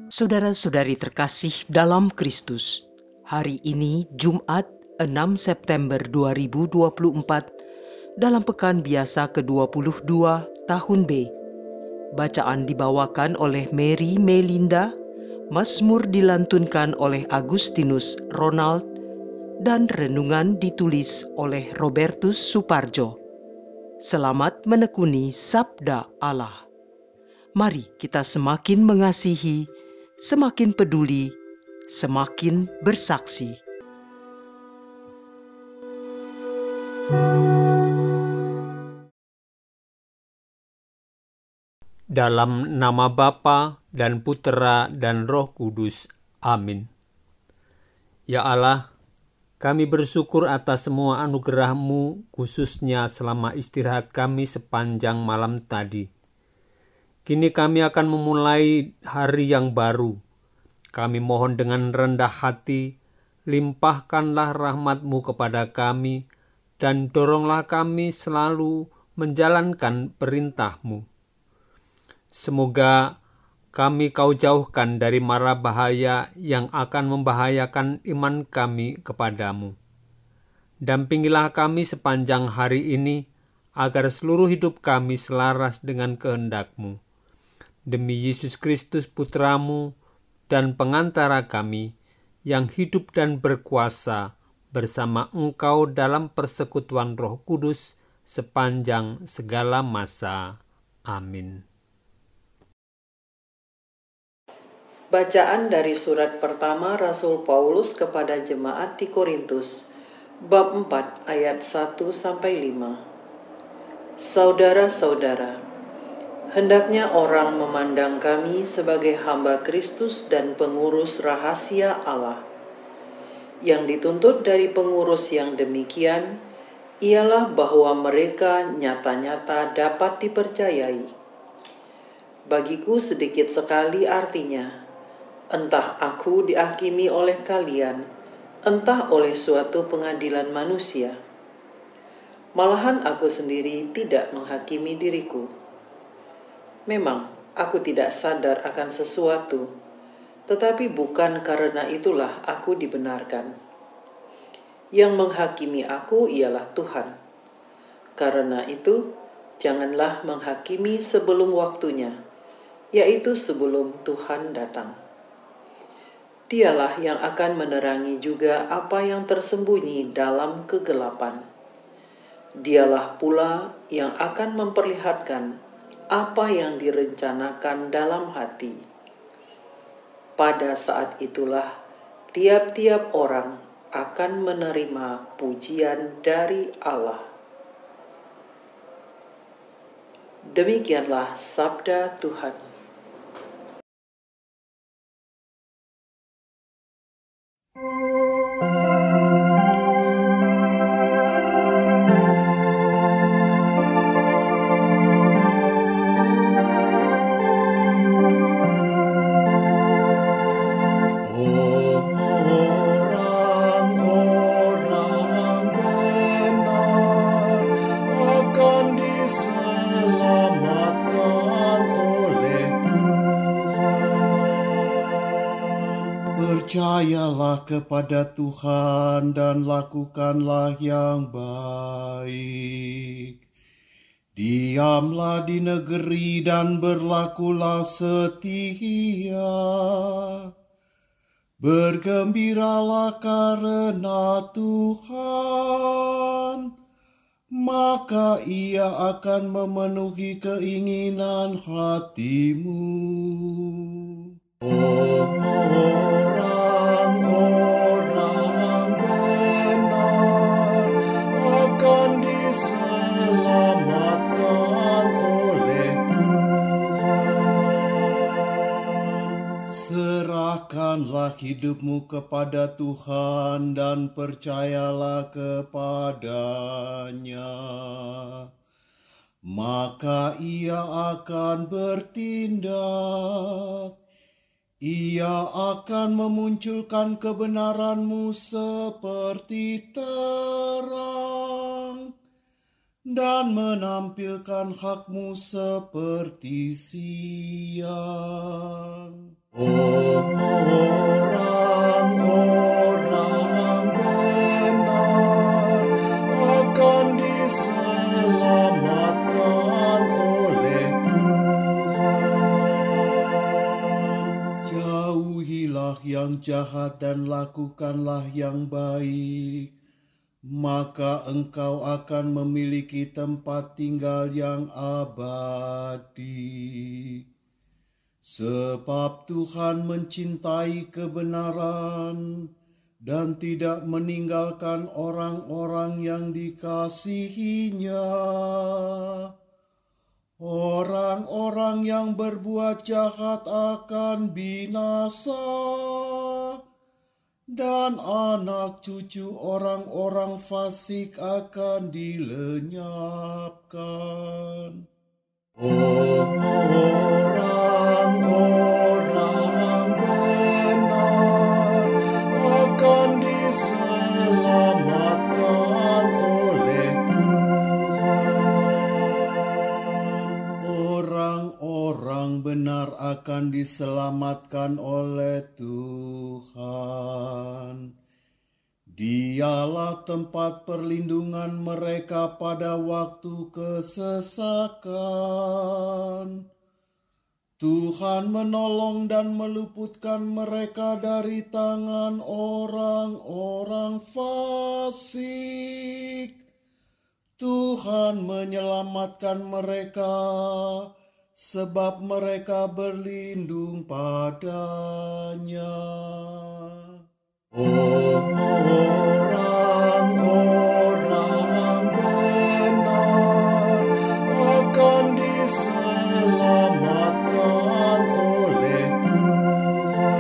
Saudara-saudari terkasih dalam Kristus, hari ini Jumat 6 September 2024 dalam pekan biasa ke-22 tahun B. Bacaan dibawakan oleh Mary Melinda, Mazmur dilantunkan oleh Agustinus Ronald, dan renungan ditulis oleh Robertus Suparjo. Selamat menekuni Sabda Allah. Mari kita semakin mengasihi, semakin peduli, semakin bersaksi. Dalam nama Bapa dan Putera dan Roh Kudus. Amin. Ya Allah, kami bersyukur atas semua anugerah-Mu, khususnya selama istirahat kami sepanjang malam tadi. Kini kami akan memulai hari yang baru. Kami mohon dengan rendah hati, limpahkanlah rahmat-Mu kepada kami, dan doronglah kami selalu menjalankan perintah-Mu. Semoga kami Kau jauhkan dari mara bahaya yang akan membahayakan iman kami kepadamu. Dampingilah kami sepanjang hari ini, agar seluruh hidup kami selaras dengan kehendak-Mu. Demi Yesus Kristus Putra-Mu dan pengantara kami, yang hidup dan berkuasa bersama Engkau dalam persekutuan Roh Kudus sepanjang segala masa. Amin. Bacaan dari surat pertama Rasul Paulus kepada jemaat di Korintus, bab 4 ayat 1-5. Saudara-saudara, hendaknya orang memandang kami sebagai hamba Kristus dan pengurus rahasia Allah. Yang dituntut dari pengurus yang demikian ialah bahwa mereka nyata-nyata dapat dipercayai. Bagiku sedikit sekali artinya, entah aku dihakimi oleh kalian, entah oleh suatu pengadilan manusia. Malahan aku sendiri tidak menghakimi diriku. Memang aku tidak sadar akan sesuatu, tetapi bukan karena itulah aku dibenarkan. Yang menghakimi aku ialah Tuhan. Karena itu, janganlah menghakimi sebelum waktunya, yaitu sebelum Tuhan datang. Dialah yang akan menerangi juga apa yang tersembunyi dalam kegelapan. Dialah pula yang akan memperlihatkan apa yang direncanakan dalam hati. Pada saat itulah tiap-tiap orang akan menerima pujian dari Allah. Demikianlah sabda Tuhan. Percayalah kepada Tuhan dan lakukanlah yang baik. Diamlah di negeri dan berlakulah setia. Bergembiralah karena Tuhan, maka Ia akan memenuhi keinginan hatimu. Orang-orang benar akan diselamatkan oleh Tuhan. Serahkanlah hidupmu kepada Tuhan dan percayalah kepadanya, maka Ia akan bertindak. Ia akan memunculkan kebenaranmu seperti terang dan menampilkan hakmu seperti siang. Orang-orang benar akan diselamatkan oleh Tuhan. Jauhilah yang jahat dan lakukanlah yang baik, maka engkau akan memiliki tempat tinggal yang abadi. Sebab Tuhan mencintai kebenaran dan tidak meninggalkan orang-orang yang dikasihinya. Orang-orang yang berbuat jahat akan binasa, dan anak cucu orang-orang fasik akan dilenyapkan. Orang-orang benar akan diselamatkan oleh Tuhan. Orang-orang benar akan diselamatkan oleh Tuhan. Dialah tempat perlindungan mereka pada waktu kesesakan. Tuhan menolong dan meluputkan mereka dari tangan orang-orang fasik. Tuhan menyelamatkan mereka sebab mereka berlindung padanya. Orang-orang benar akan diselamatkan oleh Tuhan.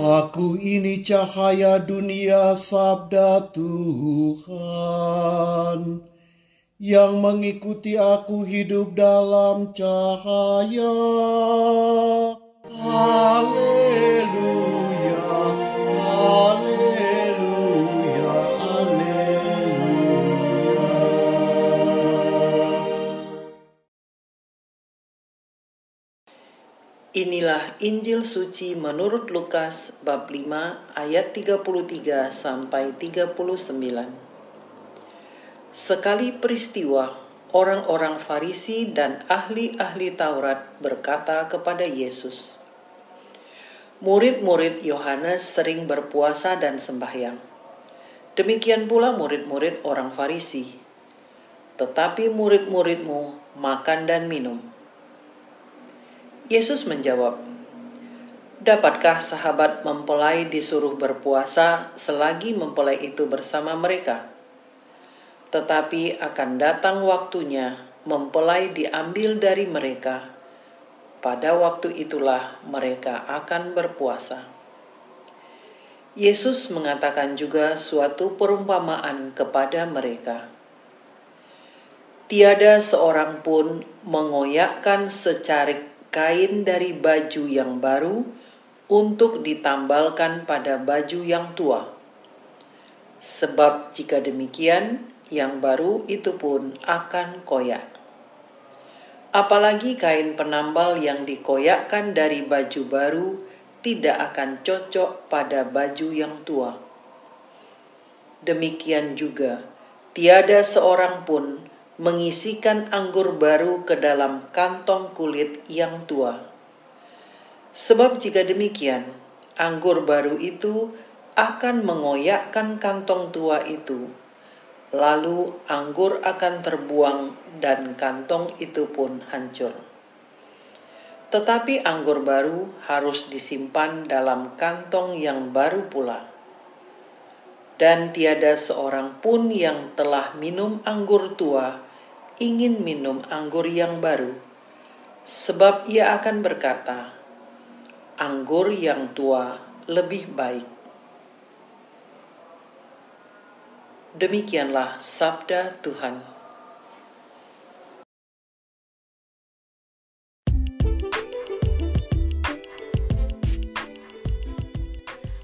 Aku ini cahaya dunia, sabda Tuhan. Yang mengikuti aku hidup dalam cahaya. Haleluya, haleluya, haleluya. Inilah Injil suci menurut Lukas bab 5 ayat 33 sampai 39. Sekali peristiwa, orang-orang Farisi dan ahli-ahli Taurat berkata kepada Yesus, "Murid-murid Yohanes sering berpuasa dan sembahyang. Demikian pula murid-murid orang Farisi. Tetapi murid-muridmu makan dan minum." Yesus menjawab, "Dapatkah sahabat mempelai disuruh berpuasa selagi mempelai itu bersama mereka? Tetapi akan datang waktunya mempelai diambil dari mereka. Pada waktu itulah mereka akan berpuasa." Yesus mengatakan juga suatu perumpamaan kepada mereka. "Tiada seorang pun mengoyakkan secarik kain dari baju yang baru untuk ditambalkan pada baju yang tua. Sebab jika demikian, yang baru itu pun akan koyak. Apalagi kain penambal yang dikoyakkan dari baju baru tidak akan cocok pada baju yang tua. Demikian juga, tiada seorang pun mengisikan anggur baru ke dalam kantong kulit yang tua. Sebab jika demikian, anggur baru itu akan mengoyakkan kantong tua itu. Lalu anggur akan terbuang dan kantong itu pun hancur. Tetapi anggur baru harus disimpan dalam kantong yang baru pula. Dan tiada seorang pun yang telah minum anggur tua ingin minum anggur yang baru, sebab ia akan berkata, anggur yang tua lebih baik. Demikianlah sabda Tuhan.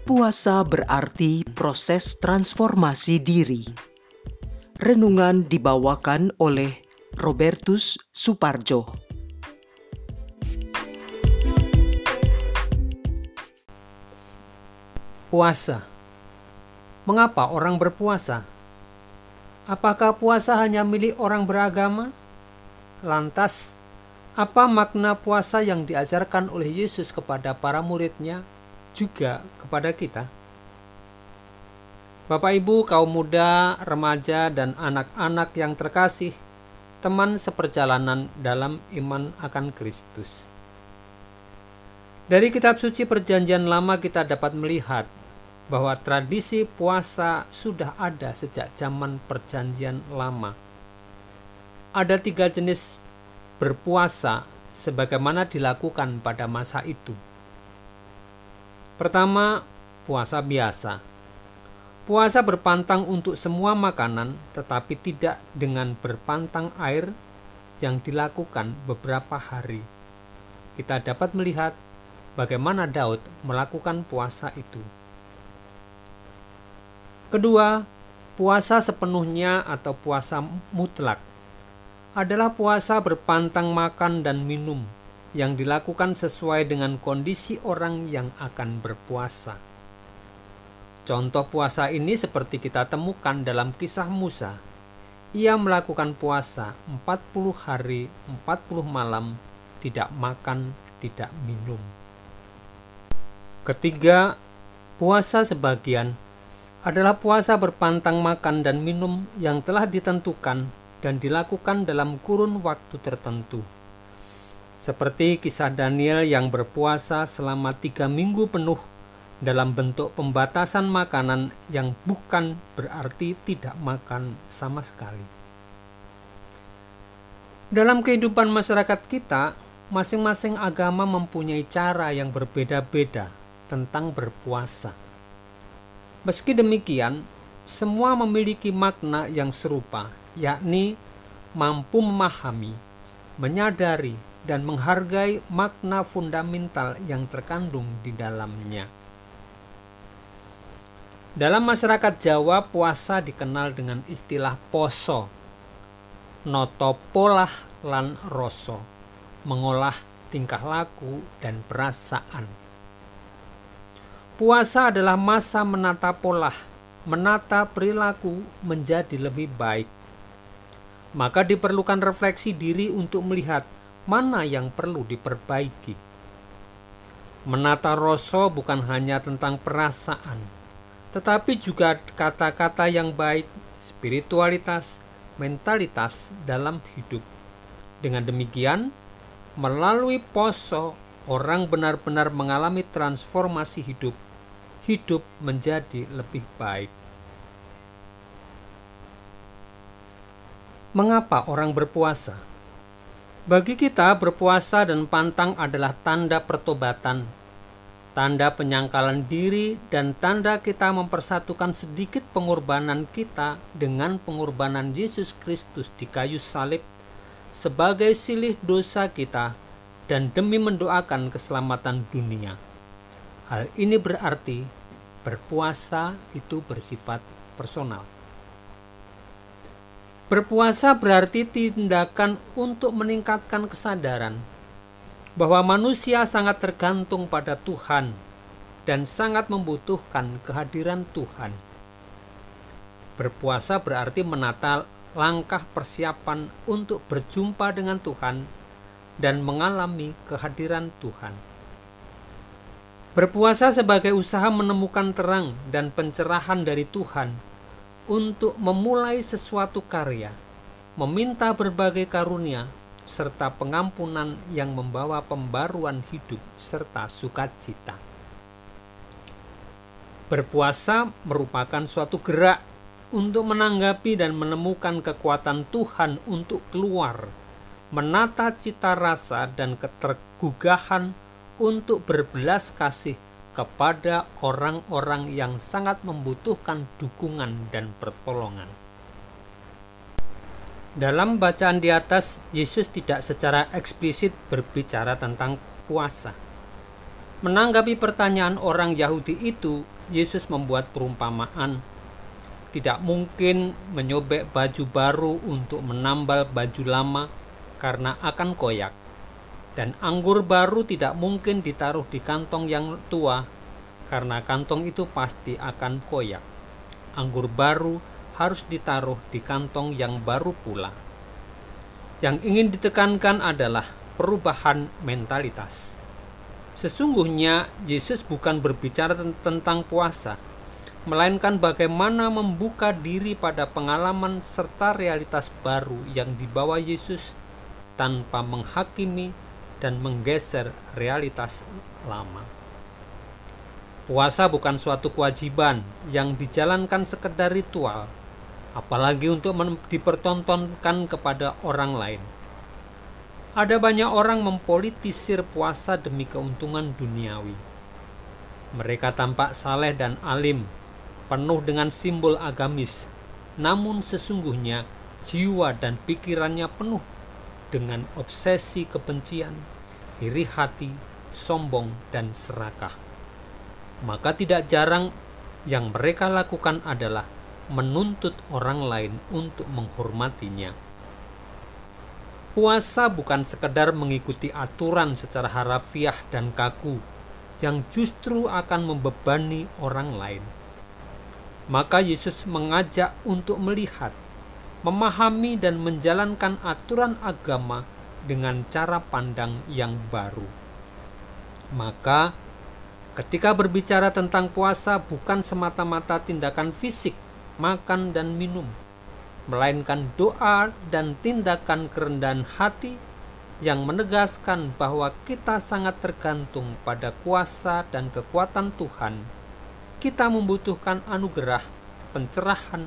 Puasa berarti proses transformasi diri. Renungan dibawakan oleh Robertus Suparjo. Puasa. Mengapa orang berpuasa? Apakah puasa hanya milik orang beragama? Lantas, apa makna puasa yang diajarkan oleh Yesus kepada para murid-Nya juga kepada kita? Bapak Ibu, kaum muda, remaja, dan anak-anak yang terkasih, teman seperjalanan dalam iman akan Kristus. Dari kitab suci Perjanjian Lama kita dapat melihat bahwa tradisi puasa sudah ada sejak zaman Perjanjian Lama. Ada 3 jenis berpuasa sebagaimana dilakukan pada masa itu. Pertama, puasa biasa. Puasa berpantang untuk semua makanan, tetapi tidak dengan berpantang air yang dilakukan beberapa hari. Kita dapat melihat bagaimana Daud melakukan puasa itu. Kedua, puasa sepenuhnya atau puasa mutlak adalah puasa berpantang makan dan minum yang dilakukan sesuai dengan kondisi orang yang akan berpuasa. Contoh puasa ini seperti kita temukan dalam kisah Musa. Ia melakukan puasa 40 hari, 40 malam, tidak makan, tidak minum. Ketiga, puasa sebagian adalah puasa berpantang makan dan minum yang telah ditentukan dan dilakukan dalam kurun waktu tertentu. Seperti kisah Daniel yang berpuasa selama 3 minggu penuh dalam bentuk pembatasan makanan yang bukan berarti tidak makan sama sekali. Dalam kehidupan masyarakat kita, masing-masing agama mempunyai cara yang berbeda-beda tentang berpuasa. Meski demikian, semua memiliki makna yang serupa, yakni mampu memahami, menyadari, dan menghargai makna fundamental yang terkandung di dalamnya. Dalam masyarakat Jawa, puasa dikenal dengan istilah poso, noto polah lan rasa, mengolah tingkah laku dan perasaan. Puasa adalah masa menata pola, menata perilaku menjadi lebih baik. Maka diperlukan refleksi diri untuk melihat mana yang perlu diperbaiki. Menata rasa bukan hanya tentang perasaan, tetapi juga kata-kata yang baik, spiritualitas, mentalitas dalam hidup. Dengan demikian, melalui poso, orang benar-benar mengalami transformasi hidup menjadi lebih baik. Mengapa orang berpuasa? Bagi kita, berpuasa dan pantang adalah tanda pertobatan, tanda penyangkalan diri, dan tanda kita mempersatukan sedikit pengorbanan kita dengan pengorbanan Yesus Kristus di kayu salib sebagai silih dosa kita dan demi mendoakan keselamatan dunia. Hal ini berarti berpuasa itu bersifat personal. Berpuasa berarti tindakan untuk meningkatkan kesadaran bahwa manusia sangat tergantung pada Tuhan dan sangat membutuhkan kehadiran Tuhan. Berpuasa berarti menata langkah persiapan untuk berjumpa dengan Tuhan dan mengalami kehadiran Tuhan. Berpuasa sebagai usaha menemukan terang dan pencerahan dari Tuhan untuk memulai sesuatu karya, meminta berbagai karunia, serta pengampunan yang membawa pembaruan hidup serta sukacita. Berpuasa merupakan suatu gerak untuk menanggapi dan menemukan kekuatan Tuhan untuk keluar, menata cita rasa dan ketergugahan untuk berbelas kasih kepada orang-orang yang sangat membutuhkan dukungan dan pertolongan. Dalam bacaan di atas, Yesus tidak secara eksplisit berbicara tentang puasa. Menanggapi pertanyaan orang Yahudi itu, Yesus membuat perumpamaan. Tidak mungkin menyobek baju baru untuk menambal baju lama karena akan koyak. Dan anggur baru tidak mungkin ditaruh di kantong yang tua karena kantong itu pasti akan koyak. Anggur baru harus ditaruh di kantong yang baru pula. Yang ingin ditekankan adalah perubahan mentalitas. Sesungguhnya Yesus bukan berbicara tentang puasa, melainkan bagaimana membuka diri pada pengalaman serta realitas baru yang dibawa Yesus tanpa menghakimi dan menggeser realitas lama. Puasa bukan suatu kewajiban yang dijalankan sekedar ritual, apalagi untuk dipertontonkan kepada orang lain. Ada banyak orang mempolitisir puasa demi keuntungan duniawi. Mereka tampak saleh dan alim, penuh dengan simbol agamis, namun sesungguhnya jiwa dan pikirannya penuh dengan obsesi kebencian, iri hati, sombong, dan serakah. Maka tidak jarang yang mereka lakukan adalah menuntut orang lain untuk menghormatinya. Puasa bukan sekedar mengikuti aturan secara harafiah dan kaku yang justru akan membebani orang lain. Maka Yesus mengajak untuk melihat, memahami dan menjalankan aturan agama dengan cara pandang yang baru. Maka ketika berbicara tentang puasa bukan semata-mata tindakan fisik, makan dan minum, melainkan doa dan tindakan kerendahan hati yang menegaskan bahwa kita sangat tergantung pada kuasa dan kekuatan Tuhan. Kita membutuhkan anugerah, pencerahan,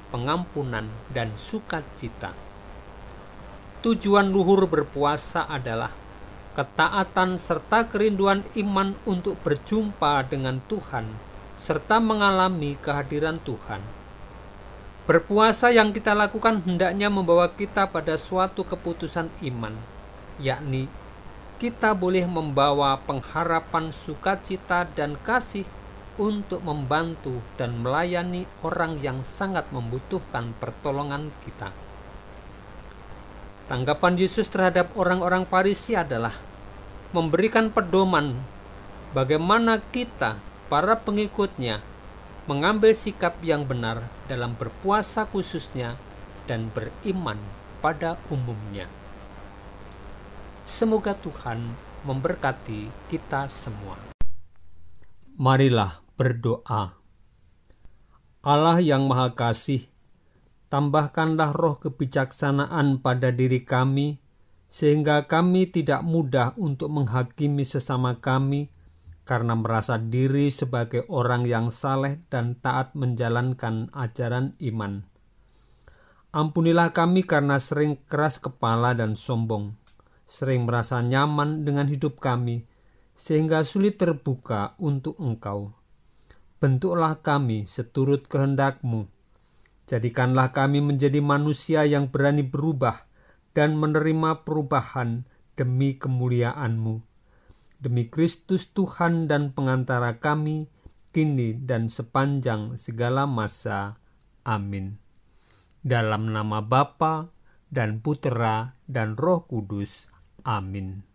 pengampunan, dan sukacita. Tujuan luhur berpuasa adalah ketaatan serta kerinduan iman untuk berjumpa dengan Tuhan serta mengalami kehadiran Tuhan. Berpuasa yang kita lakukan hendaknya membawa kita pada suatu keputusan iman, yakni kita boleh membawa pengharapan sukacita dan kasih untuk membantu dan melayani orang yang sangat membutuhkan pertolongan kita. Tanggapan Yesus terhadap orang-orang Farisi adalah memberikan pedoman bagaimana kita, para pengikutnya, mengambil sikap yang benar dalam berpuasa khususnya dan beriman pada umumnya. Semoga Tuhan memberkati kita semua. Marilah berdoa. Allah yang Maha Kasih, tambahkanlah roh kebijaksanaan pada diri kami, sehingga kami tidak mudah untuk menghakimi sesama kami, karena merasa diri sebagai orang yang saleh dan taat menjalankan ajaran iman. Ampunilah kami karena sering keras kepala dan sombong, sering merasa nyaman dengan hidup kami, sehingga sulit terbuka untuk Engkau. Bentuklah kami seturut kehendak-Mu. Jadikanlah kami menjadi manusia yang berani berubah dan menerima perubahan demi kemuliaan-Mu. Demi Kristus Tuhan dan pengantara kami, kini dan sepanjang segala masa. Amin. Dalam nama Bapa dan Putera dan Roh Kudus. Amin.